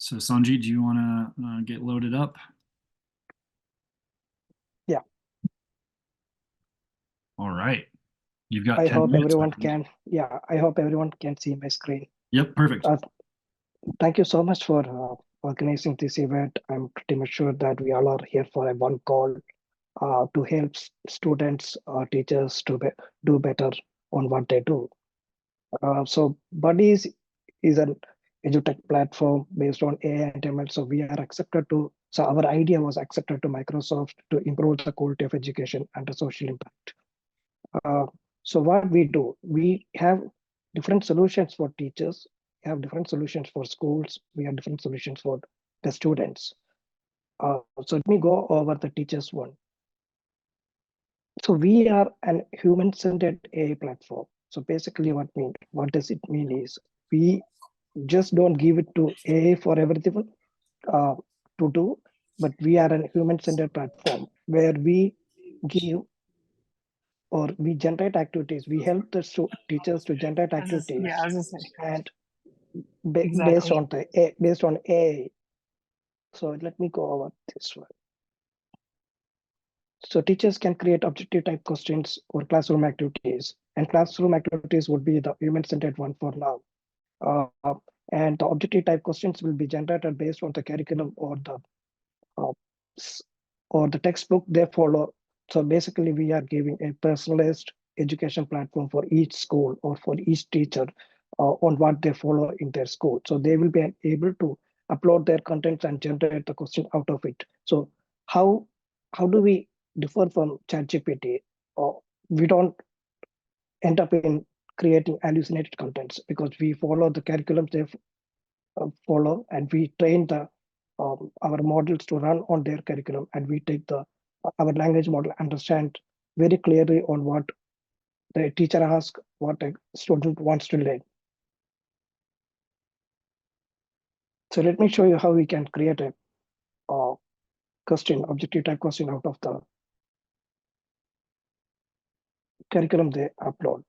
So Sanji, do you want to get loaded up? Yeah. All right. You've got I 10 hope minutes, my everyone friend. I hope everyone can see my screen. Yep, perfect. Thank you so much for organizing this event. I'm pretty much sure that we all are here for a one call to help students or teachers to do better on what they do. So Buddiz is an edutech platform based on AI and ML. So we are accepted to, so our idea was accepted to Microsoft to improve the quality of education and the social impact. Uh, so what we do, we have different solutions for teachers, we have different solutions for schools, we have different solutions for the students. So let me go over the teachers one. So we are an human-centered AI platform. So basically what does it mean is we just don't give it to AI for everything uh, to do, but we are a human-centered platform where we give or we generate activities. We help the teachers to generate activities, I was just saying. and Exactly. based on AI. So let me go over this one. So teachers can create objective type questions or classroom activities, and classroom activities would be the human-centered one for now. Uh, and the objective type questions will be generated based on the curriculum uh, or the textbook they follow. So basically, we are giving a personalized education platform for each school or for each teacher on what they follow in their school. So they will be able to upload their contents and generate the question out of it. So how how do we differ from ChatGPT? Or we don't end up in creating hallucinated contents because we follow the curriculum they follow, and we train our models to run on their curriculum, and we take our language model understand very clearly on what the teacher asks, what a student wants to learn. So let me show you how we can create a objective type question out of the curriculum they upload.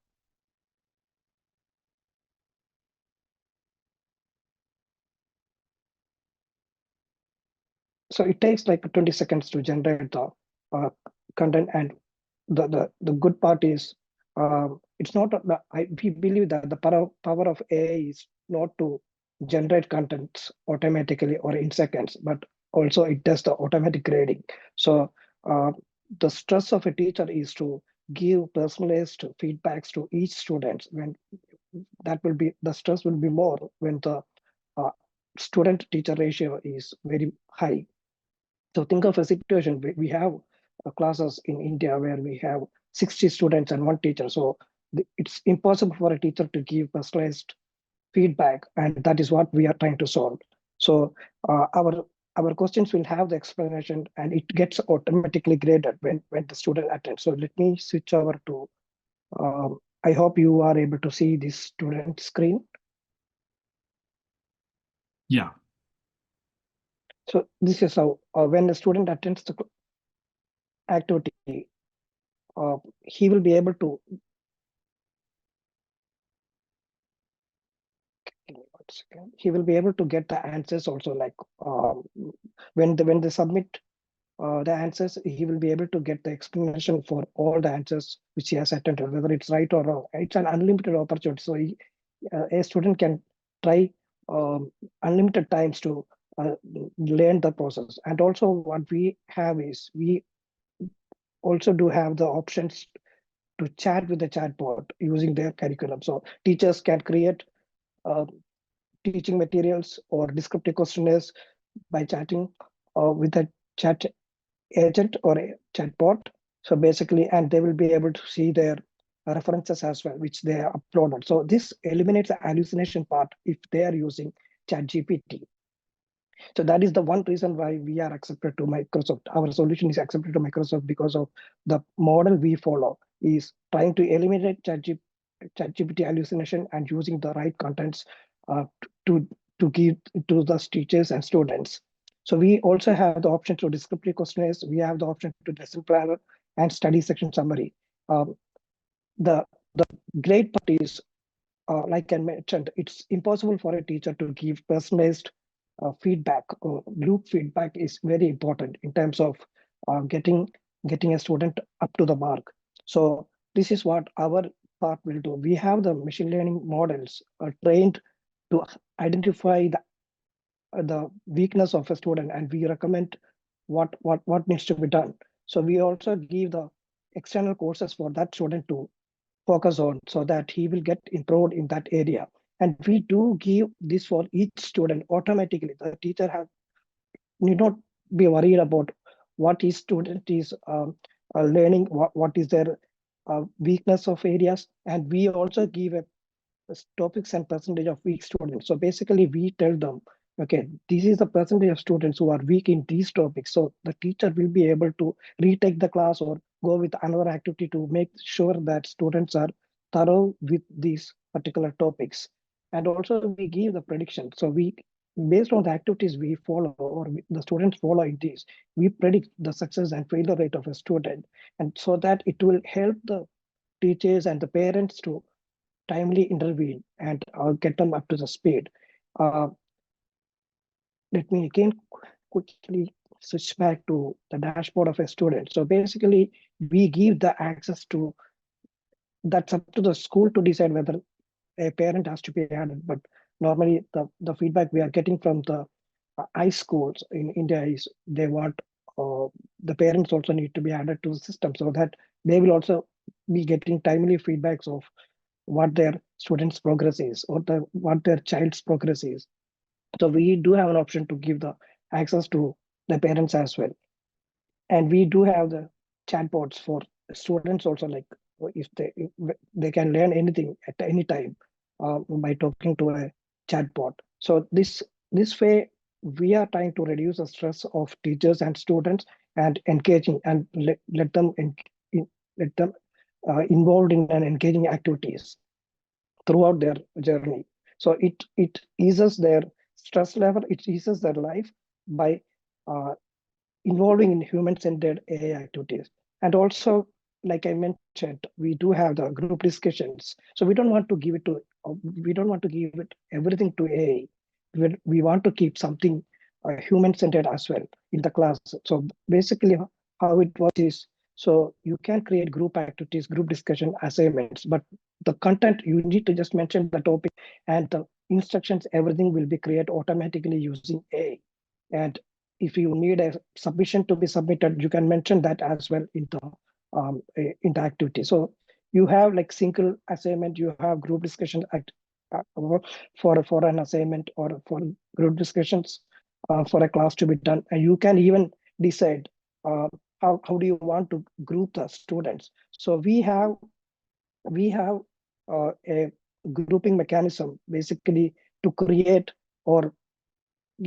So it takes like 20 seconds to generate the content, and the good part is it's not we believe that the power of AI is not to generate contents automatically or in seconds, but also it does the automatic grading. So uh, the stress of a teacher is to give personalized feedbacks to each student. When that will be the stress will be more when the uh, student teacher ratio is very high. So think of a situation, we have classes in India where we have 60 students and one teacher. So it's impossible for a teacher to give personalized feedback, and that is what we are trying to solve. So our questions will have the explanation, and it gets automatically graded when the student attends. So let me switch over to, I hope you are able to see this student screen. Yeah. So this is how when a student attends the activity, he will be able to he will be able to get the answers also, like when they submit the answers, he will be able to get the explanation for all the answers which he has attended, whether it's right or wrong. It's an unlimited opportunity, so a student can try unlimited times to learn the process. And also what we have is we also do have the options to chat with the chatbot using their curriculum. So teachers can create uh, teaching materials or descriptive questionnaires by chatting with a chat agent or a chatbot. So basically, and they will be able to see their references as well, which they are uploaded. So this eliminates the hallucination part if they are using ChatGPT. So that is the one reason why we are accepted to Microsoft. Our solution is accepted to Microsoft because of the model we follow is trying to eliminate ChatGPT hallucination and using the right contents uh, to to give to the teachers and students. So we also have the option to descriptive questionnaires. We have the option to lesson planner and study section summary. Um, the great part is, like I mentioned, it's impossible for a teacher to give personalized feedback, group feedback is very important in terms of getting a student up to the mark. So this is what our part will do. We have the machine learning models trained to identify the weakness of a student, and we recommend what needs to be done. So we also give the external courses for that student to focus on so that he will get improved in that area. And we do give this for each student automatically. The teacher need not be worried about what his student is learning, what is their weakness of areas. And we also give a topics and percentage of weak students. So basically we tell them, okay, this is the percentage of students who are weak in these topics. So the teacher will be able to retake the class or go with another activity to make sure that students are thorough with these particular topics. And also we give the prediction. So we, based on the activities we follow or the students follow in these, we predict the success and failure rate of a student. And so that it will help the teachers and the parents to timely intervene and get them up to the speed. Uh, Let me again quickly switch back to the dashboard of a student. So basically, we give the access to, that's up to the school to decide whether a parent has to be added. But normally, the feedback we are getting from the high schools in India is they want the parents also need to be added to the system so that they will also be getting timely feedbacks of what their students' progress is or what their child's progress is. So we do have an option to give the access to the parents as well. And we do have the chatbots for students also, like if they can learn anything at any time by talking to a chatbot. So this way we are trying to reduce the stress of teachers and students and engaging and let them let them involved in and engaging activities throughout their journey. So it eases their stress level, it eases their life by uh, involving in human-centered AI activities. And also, like I mentioned, we do have the group discussions. So we don't want to give it everything to AI. We want to keep something human-centered as well in the class. So basically, how it works is, so you can create group activities, group discussion assignments, but the content, you need to just mention the topic and the instructions, everything will be created automatically using AI. And if you need a submission to be submitted, you can mention that as well in the activity. So you have like single assignment, you have group discussion for an assignment or for group discussions for a class to be done. And you can even decide uh, how do you want to group the students. So we have a grouping mechanism basically to create or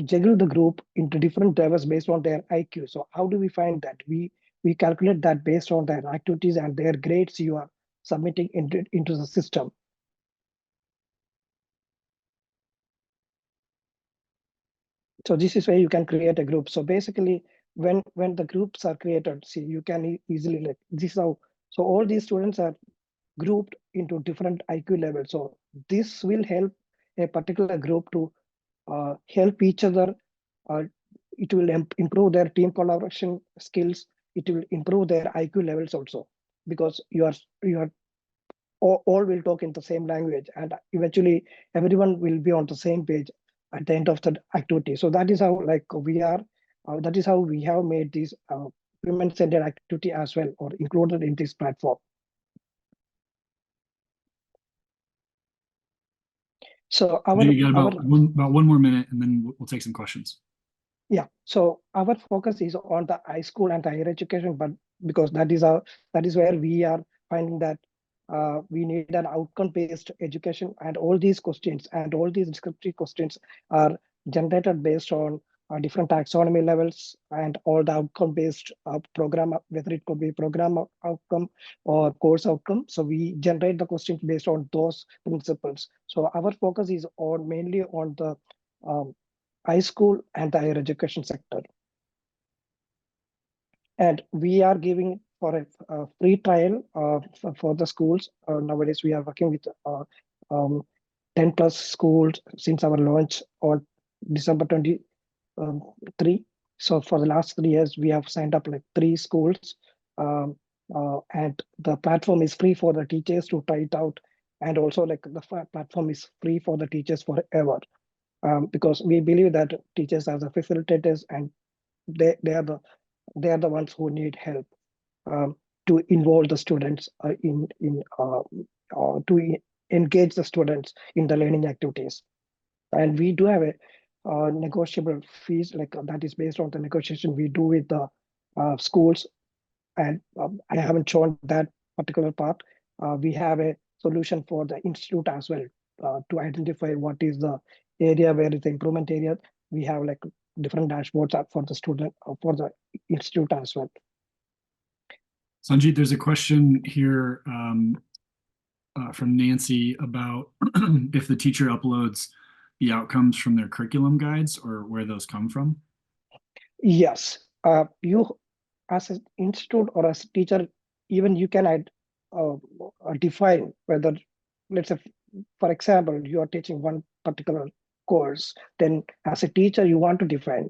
juggle the group into different drivers based on their IQ. So how do we find that? We calculate that based on their activities and their grades you are submitting into the system. So this is where you can create a group. So basically, when the groups are created, see, you can easily like this is how. So all these students are grouped into different IQ levels. So this will help a particular group to help each other. Uh, it will improve their team collaboration skills. It will improve their IQ levels also because you are all will talk in the same language and eventually everyone will be on the same page at the end of the activity. So that is how like we are. That is how we have made this human-centered activity as well or included in this platform. So You got our about one more minute, and then we'll take some questions. Yeah, so our focus is on the high school and higher education, but because that is where we are finding that we need an outcome-based education, and all these questions and all these descriptive questions are generated based on different taxonomy levels and all the outcome-based program, whether it could be program outcome or course outcome. So we generate the questions based on those principles. So our focus is on mainly on the um, high school and the higher education sector. And we are giving for a free trial for the schools. Nowadays, we are working with 10 plus schools since our launch on December 23. So for the last 3 years, we have signed up like 3 schools, and the platform is free for the teachers to try it out, and also like the platform is free for the teachers forever, because we believe that teachers are the facilitators, and they are the ones who need help, um, to involve the students engage the students in the learning activities. And we do have a negotiable fees, like that is based on the negotiation we do with the schools. And I haven't shown that particular part. We have a solution for the institute as well, to identify what is the area where is the improvement area. We have like different dashboards for the student, for the institute as well. Sanjit, there's a question here from Nancy about if the teacher uploads the outcomes from their curriculum guides or where those come from. Yes, you as an institute or as a teacher, even you can define whether, let's say, for example, you are teaching one particular course, then as a teacher, you want to define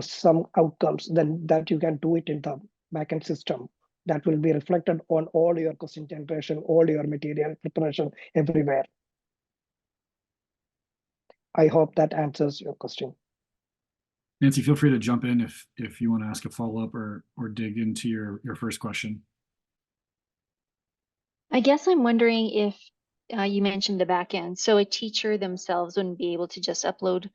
some outcomes, then that you can do it in the backend system. That will be reflected on all your question generation, all your material preparation, everywhere. I hope that answers your question. Nancy, feel free to jump in if you want to ask a follow-up or dig into your first question. I guess I'm wondering if you mentioned the back end. So a teacher themselves wouldn't be able to just upload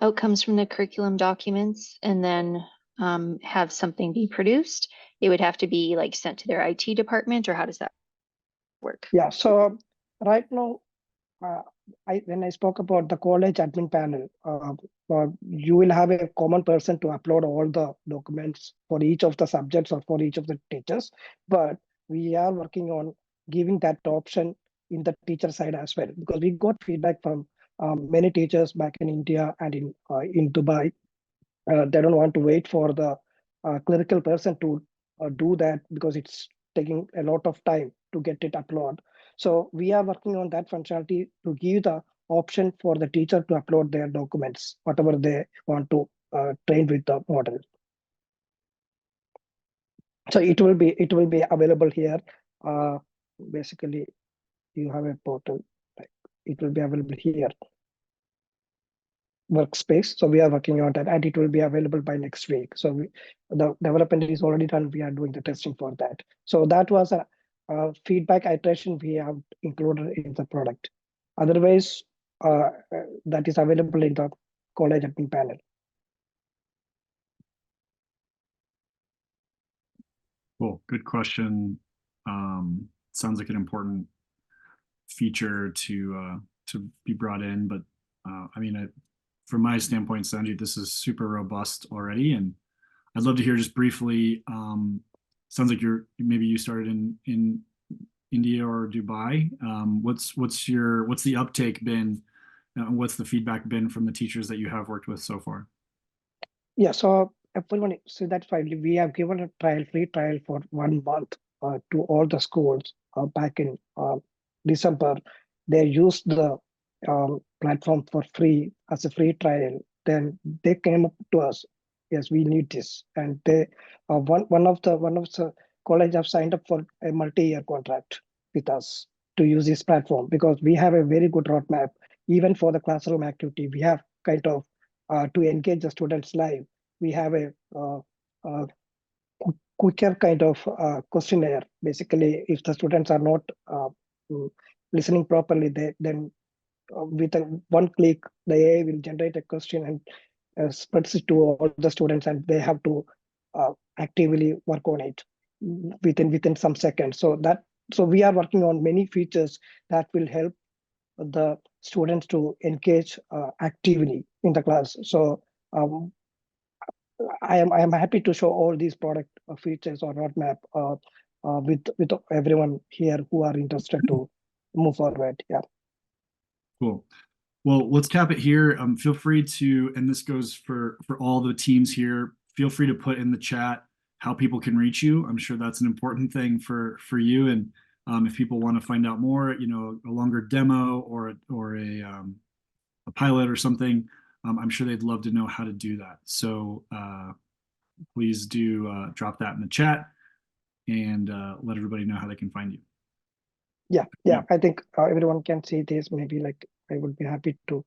outcomes from the curriculum documents and then have something be produced. It would have to be like sent to their IT department, or how does that work? Yeah, so right now, when I spoke about the college admin panel, you will have a common person to upload all the documents for each of the subjects or for each of the teachers. But we are working on giving that option in the teacher side as well, because we got feedback from many teachers back in India and in Dubai. They don't want to wait for the clerical person to do that, because it's taking a lot of time to get it uploaded. So we are working on that functionality to give the option for the teacher to upload their documents, whatever they want to train with the model. So it will be available here. Basically, you have a portal. It will be available here. Workspace. So we are working on that, and it will be available by next week. So the development is already done. We are doing the testing for that. So that was a feedback iteration we have included in the product. Otherwise, that is available in the college admin panel. Cool, good question. Sounds like an important feature to be brought in, but I mean, from my standpoint, Sanjit, this is super robust already, and I'd love to hear just briefly. Sounds like maybe you started in India or Dubai. What's the uptake been? What's the feedback been from the teachers that you have worked with so far? Yeah, so everyone, so that finally we have given a free trial for 1 month to all the schools back in December. They used the platform for free as a free trial. Then they came up to us, yes, we need this, and they one of the college have signed up for a multi-year contract with us to use this platform, because we have a very good roadmap. Even for the classroom activity, we have kind of to engage the students live. We have a quicker kind of questionnaire. Basically, if the students are not listening properly, then with one click, the AI will generate a question and spreads it to all the students, and they have to actively work on it within some seconds. So we are working on many features that will help the students to engage actively in the class. So I am happy to show all these product features or roadmap with everyone here who are interested to move forward. Yeah. Cool. Well, let's cap it here. Feel free to, and this goes for all the teams here, feel free to put in the chat how people can reach you. I'm sure that's an important thing for you. And if people want to find out more, a longer demo or a pilot or something, I'm sure they'd love to know how to do that. So please do drop that in the chat and let everybody know how they can find you. Yeah, I think everyone can see this. Maybe like I would be happy to